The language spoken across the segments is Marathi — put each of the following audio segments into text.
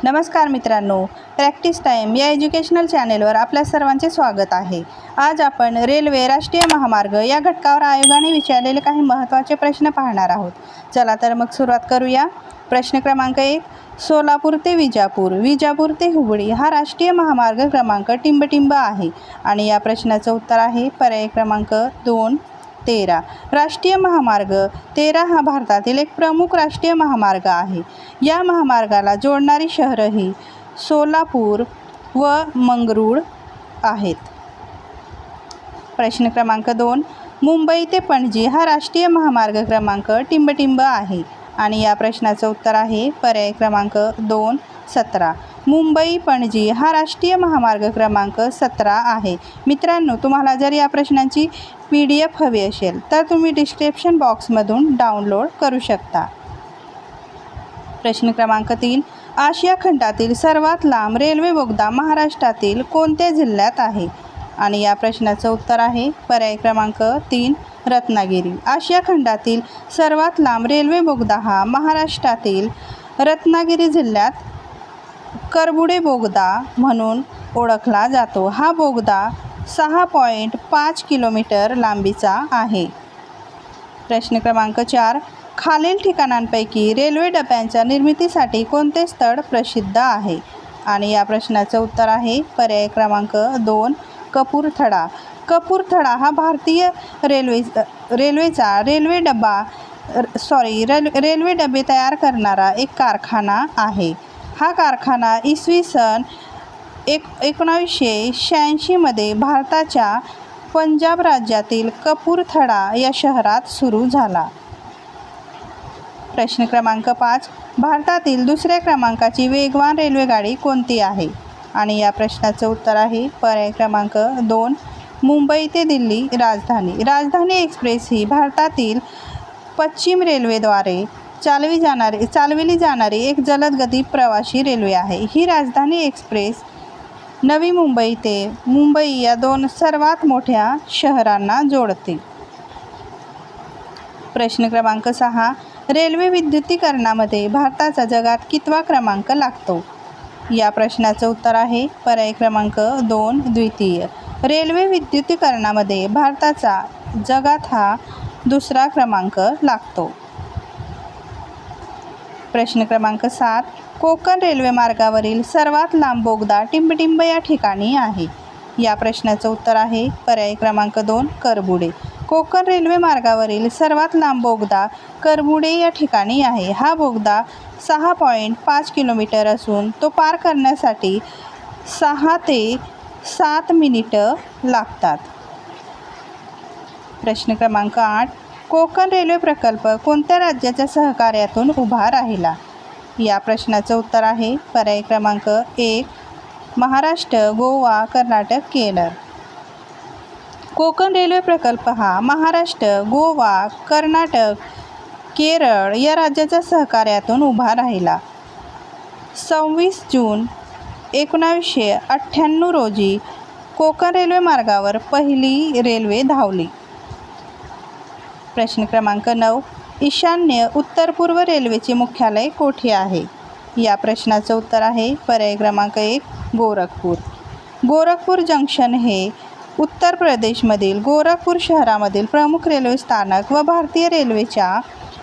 नमस्कार मित्रांनो, प्रॅक्टिस टाइम या एज्युकेशनल चॅनेलवर आपल्या सर्वांचे स्वागत आहे। आज आपण रेल्वे राष्ट्रीय महामार्ग या घटकावर आयोगाने विचारलेले काही महत्त्वाचे प्रश्न पाहणार आहोत। चला तर मग सुरुवात करूया। प्रश्न क्रमांक 1, सोलापूर ते विजापूर, विजापूर ते हुबळी हा राष्ट्रीय महामार्ग क्रमांक टिंबटिंब आहे आणि या प्रश्नाचं उत्तर आहे पर्याय क्रमांक 2, 13। राष्ट्रीय महामार्ग 13 हा भारतातील एक प्रमुख राष्ट्रीय महामार्ग आहे। या महामार्गाला जोडणारी शहरं ही सोलापूर व मंगरुळ आहेत। प्रश्न क्रमांक 2, मुंबई ते पणजी हा राष्ट्रीय महामार्ग क्रमांक टिंबटिंब आहे आणि या प्रश्नाचं उत्तर आहे पर्याय क्रमांक 2, 17। मुंबई पणजी हा राष्ट्रीय महामार्ग क्रमांक 17 आहे। मित्रांनो, तुम्हाला जर या प्रश्नांची PDF हवी असेल तर तुम्ही डिस्क्रिप्शन बॉक्समधून डाउनलोड करू शकता। प्रश्न क्रमांक 3, आशिया खंडातील सर्वात लांब रेल्वे बोगदा महाराष्ट्रातील कोणत्या जिल्ह्यात आहे आणि या प्रश्नाचं उत्तर आहे पर्याय क्रमांक 3, रत्नागिरी। आशिया खंडातील सर्वात लांब रेल्वे बोगदा हा महाराष्ट्रातील रत्नागिरी जिल्ह्यात करबुडे बोगदा म्हणून ओळखला जातो। हा बोगदा 6.5 किलोमीटर लांबीचा आहे। प्रश्न क्रमांक 4, खालील ठिकाणांपैकी रेल्वे डब्यांच्या निर्मितीसाठी कोणते स्थळ प्रसिद्ध आहे आणि या प्रश्नाचं उत्तर आहे पर्याय क्रमांक 2, कपूरथडा। कपूरथडा हा भारतीय रेल्वेचा रेल्वे डबे तयार करणारा एक कारखाना आहे। हा कारखाना इसवी सन 1986 मध्ये भारताच्या पंजाब राज्यातील कपूरथडा या शहरात सुरू झाला। प्रश्न क्रमांक 5, भारतातील दुसऱ्या क्रमांकाची वेगवान रेल्वेगाडी कोणती आहे आणि या प्रश्नाचं उत्तर आहे पर्याय क्रमांक 2, मुंबई ते दिल्ली राजधानी। राजधानी एक्सप्रेस ही भारतातील पश्चिम रेल्वेद्वारे चालविली जाणारी एक जलदगती प्रवासी रेल्वे आहे। ही राजधानी एक्सप्रेस नवी मुंबई ते मुंबई या 2 सर्वात मोठ्या शहरांना जोडते। प्रश्न क्रमांक 6, रेल्वे विद्युतीकरणामध्ये भारताचा जगात कितवा क्रमांक लागतो या प्रश्नाचं उत्तर आहे पर्याय क्रमांक 2, द्वितीय। रेल्वे विद्युतीकरणामध्ये भारताचा जगात हा दुसरा क्रमांक लागतो। प्रश्न क्रमांक 7, कोकण रेल्वे मार्गावरील सर्वात लांब बोगदा टिंबटिंब या ठिकाणी आहे। या प्रश्नाचं उत्तर आहे पर्याय क्रमांक 2, करबुडे। कोकण रेल्वे मार्गावरील सर्वात लांब बोगदा करबुडे या ठिकाणी आहे। हा बोगदा 6.5 किलोमीटर असून तो पार करण्यासाठी 6 ते 7 मिनिटं लागतात। प्रश्न क्रमांक 8, कोकण रेल्वे प्रकल्प कोणत्या राज्याच्या सहकार्यातून उभा राहिला या प्रश्नाचं उत्तर आहे पर्याय क्रमांक 1, महाराष्ट्र, गोवा, कर्नाटक, केरळ। कोकण रेल्वे प्रकल्प हा महाराष्ट्र, गोवा, कर्नाटक, केरळ या राज्याच्या सहकार्यातून उभा राहिला। 26 जून 1998 रोजी कोकण रेल्वे मार्गावर पहिली रेल्वे धावली। प्रश्न क्रमांक 9, ईशान्य उत्तर पूर्व रेल्वेचे मुख्यालय कोठे आहे या प्रश्नाचं उत्तर आहे पर्याय क्रमांक 1, गोरखपूर। गोरखपूर जंक्शन हे उत्तर प्रदेशमधील गोरखपूर शहरामधील प्रमुख रेल्वे स्थानक व भारतीय रेल्वेच्या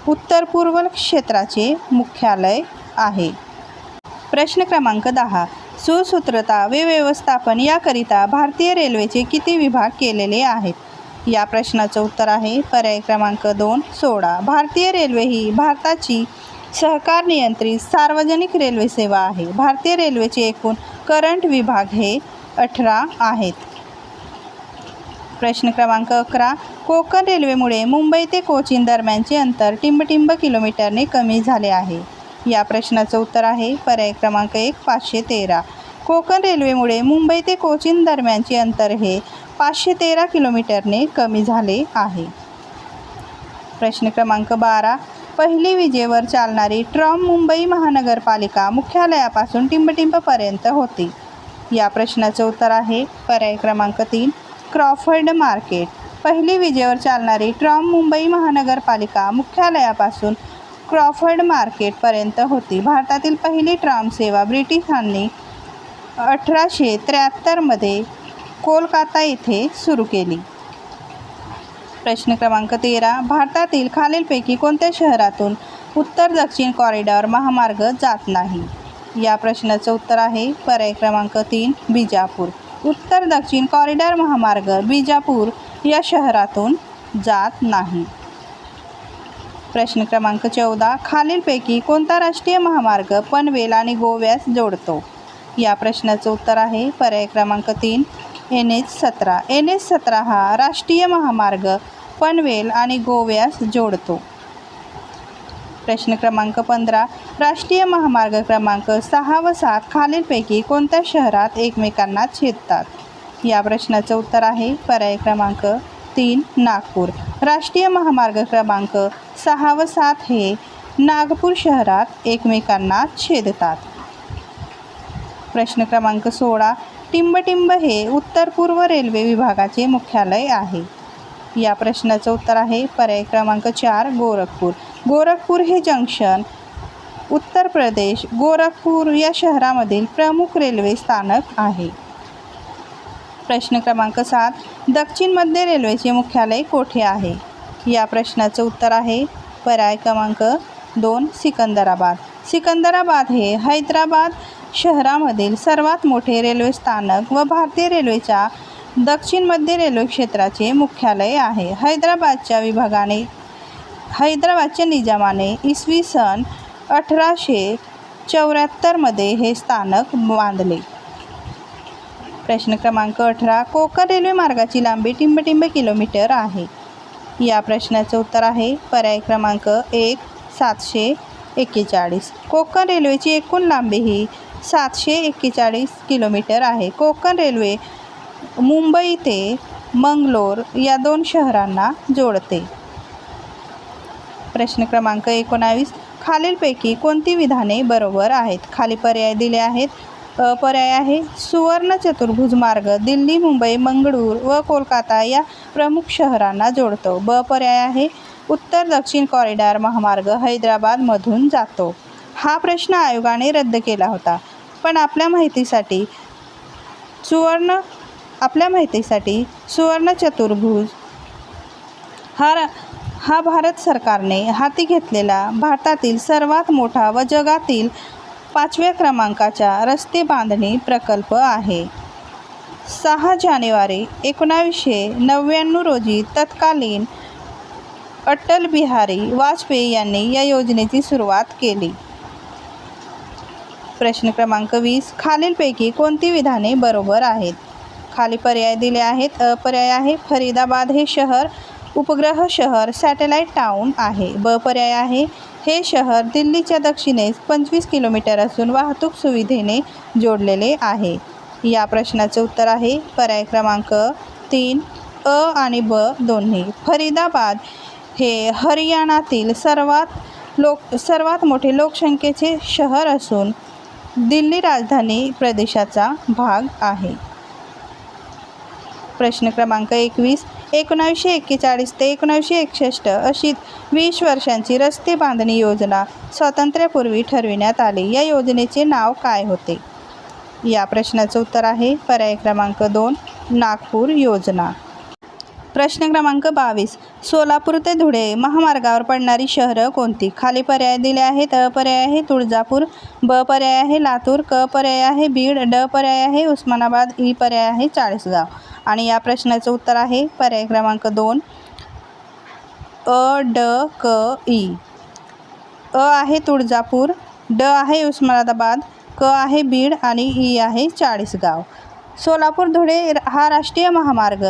उत्तर पूर्व क्षेत्राचे मुख्यालय आहे। प्रश्न क्रमांक 10, सुसूत्रता व व्यवस्थापन याकरिता भारतीय रेल्वेचे किती विभाग केलेले आहेत या प्रश्नाचं उत्तर आहे पर्याय क्रमांक 2, 16। भारतीय रेल्वे ही भारताची सहकार नियंत्रित सार्वजनिक रेल्वे सेवा आहे। भारतीय रेल्वेचे एकूण करंट विभाग हे 18 आहेत। प्रश्न क्रमांक 11, कोकण रेल्वेमुळे मुंबई ते कोचीन दरम्यानचे अंतर टिंबटिंब किलोमीटरने कमी झाले आहे। या प्रश्नाचं उत्तर आहे पर्याय क्रमांक 1, 513। कोकण रेल्वेमुळे मुंबई ते कोचीन दरम्यानचे अंतर हे 513 किलोमीटरने कमी झाले आहे। प्रश्न क्रमांक 12, पहिली विजेवर चालणारी ट्राम मुंबई महानगरपालिका मुख्यालयापासून टिंबटिंबपर्यंत होती। या प्रश्नाचं उत्तर आहे पर्याय क्रमांक 3, क्रॉफर्ड मार्केट। पहिली विजेवर चालणारी ट्राम मुंबई महानगरपालिका मुख्यालयापासून क्रॉफर्ड मार्केटपर्यंत होती. भारतातील पहिली ट्राम सेवा ब्रिटिशांनी 1873 कोलकाता येथे सुरू केली. प्रश्न क्रमांक 13. भारतातील खालीलपैकी कोणत्या शहरातून उत्तर दक्षिण कॉरिडॉर महामार्ग जात नाही? या प्रश्नाचं उत्तर आहे पर्याय क्रमांक 3 बिजापूर. उत्तर दक्षिण कॉरिडॉर महामार्ग बिजापूर या शहरातून जात नाही. प्रश्न क्रमांक 14. खालीलपैकी कोणता राष्ट्रीय महामार्ग पनवेल आणि गोव्यास जोडतो? या प्रश्नाचं उत्तर आहे पर्याय क्रमांक 3 NH-17. NH-17 हा राष्ट्रीय महामार्ग पनवेल आणि गोव्यास जोडतो. प्रश्न क्रमांक 15. राष्ट्रीय महामार्ग क्रमांक 6 व 7 खालीलपैकी कोणत्या शहरात एकमेकांना छेदतात? या प्रश्नाचं उत्तर आहे पर्याय क्रमांक 3 नागपूर. राष्ट्रीय महामार्ग क्रमांक 6 व 7 हे नागपूर शहरात एकमेकांना छेदतात. प्रश्न क्रमांक 16. टिंबटिंब हे उत्तर पूर्व रेल्वे विभागाचे मुख्यालय आहे. या प्रश्नाचं उत्तर आहे पर्याय क्रमांक 4 गोरखपूर. गोरखपूर हे जंक्शन उत्तर प्रदेश गोरखपूर या शहरामधील प्रमुख रेल्वे स्थानक आहे. प्रश्न क्रमांक 7. दक्षिण मध्य रेल्वेचे मुख्यालय कोठे आहे? या प्रश्नाचं उत्तर आहे पर्याय क्रमांक 2 सिकंदराबाद. सिकंदराबाद हे हैदराबाद शहरामधील सर्वात मोठे रेल्वे स्थानक व भारतीय रेल्वेच्या दक्षिण मध्य रेल्वे क्षेत्राचे मुख्यालय आहे. हैदराबादच्या निजामाने इसवी सन 1874 हे स्थानक बांधले. प्रश्न क्रमांक 18. कोकण रेल्वे मार्गाची लांबी टिंबटिंब किलोमीटर आहे. या प्रश्नाचं उत्तर आहे पर्याय क्रमांक 1 741. कोकण रेल्वेची एकूण लांबी ही 741 किलोमीटर आहे. कोकण रेल्वे मुंबई ते मंगलोर या 2 शहरांना जोडते. प्रश्न क्रमांक 19. खालीलपैकी कोणती विधाने बरोबर आहेत? खाली पर्याय दिले आहेत. पर्याय आहे सुवर्ण चतुर्भुज मार्ग दिल्ली मुंबई मंगळूर व कोलकाता या प्रमुख शहरांना जोडतो. ब पर्याय आहे उत्तर दक्षिण कॉरिडॉर महामार्ग हैदराबादमधून जातो. हा प्रश्न आयोगाने रद्द केला होता, पण आपल्या माहितीसाठी सुवर्ण चतुर्भुज हा भारत सरकारने हाती घेतलेला भारतातील सर्वात मोठा व जगातील 5व्या क्रमांकाचा रस्ते बांधणी प्रकल्प आहे. 6 जानेवारी 1999 रोजी तत्कालीन अटल बिहारी वाजपेयी यांनी या योजनेची सुरुवात केली. प्रश्न क्रमांक 20. खालीलपैकी कोणती विधाने बरोबर आहेत? खाली पर्याय दिले आहेत. पर्याय आहे फरीदाबाद हे शहर उपग्रह शहर सॅटेलाईट टाउन आहे. ब पर्याय आहे हे शहर दिल्लीच्या दक्षिणेस 25 किलोमीटर असून वाहतूक सुविधेने जोडलेले आहे. या प्रश्नाचे उत्तर आहे पर्याय क्रमांक 3 अ आणि ब दोन्ही. फरीदाबाद हे हरियाणातील सर्वात मोठे लोकसंख्येचे शहर असून दिल्ली राजधानी प्रदेशाचा भाग आहे. प्रश्न क्रमांक 21. 1941 ते 1961 अशी 20 वर्षांची रस्ते बांधणी योजना स्वातंत्र्यापूर्वी ठरविण्यात आली. या योजनेचे नाव काय होते? या प्रश्नाचं उत्तर आहे पर्याय क्रमांक 2 नागपूर योजना. प्रश्न क्रमांक 22. सोलापूर ते धुळे महामार्गावर पडणारी शहरं कोणती? खाली पर्याय दिले आहेत. अ पर्याय आहे तुळजापूर, ब पर्याय आहे लातूर, क पर्याय आहे बीड, ड पर्याय आहे उस्मानाबाद, ई पर्याय आहे चाळीसगाव. आणि या प्रश्नाचं उत्तर आहे पर्याय क्रमांक 2 अ ड क ई. अ आहे तुळजापूर, ड आहे उस्मानाबाद, क आहे बीड आणि ई आहे चाळीसगाव. सोलापूर धुळे हा राष्ट्रीय महामार्ग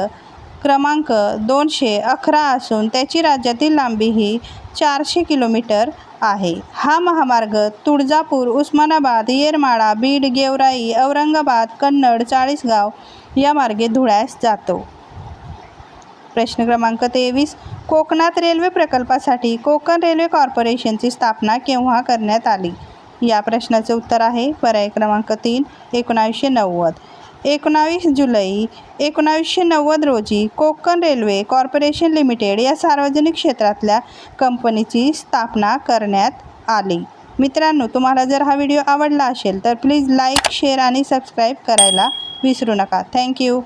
क्रमांक 211 असून त्याची राज्यातील लांबी ही 400 किलोमीटर आहे. हा महामार्ग तुळजापूर, उस्मानाबाद, येरमाळा, बीड, गेवराई, औरंगाबाद, कन्नड, चाळीसगाव या मार्गे धुळ्यास जातो. प्रश्न क्रमांक 23. कोकणात रेल्वे प्रकल्पासाठी कोकण रेल्वे कॉर्पोरेशनची स्थापना केव्हा करण्यात आली? या प्रश्नाचे उत्तर आहे पर्याय क्रमांक 3 1990. 19 जुलै 1990 रोजी कोकण रेल्वे कॉर्पोरेशन लिमिटेड या सार्वजनिक क्षेत्रातल्या कंपनीची स्थापना करण्यात आली. मित्रांनो, तुम्हाला जर हा व्हिडिओ आवडला असेल तर प्लीज लाईक, शेअर आणि सबस्क्राईब करायला विसरू नका. थँक्यू.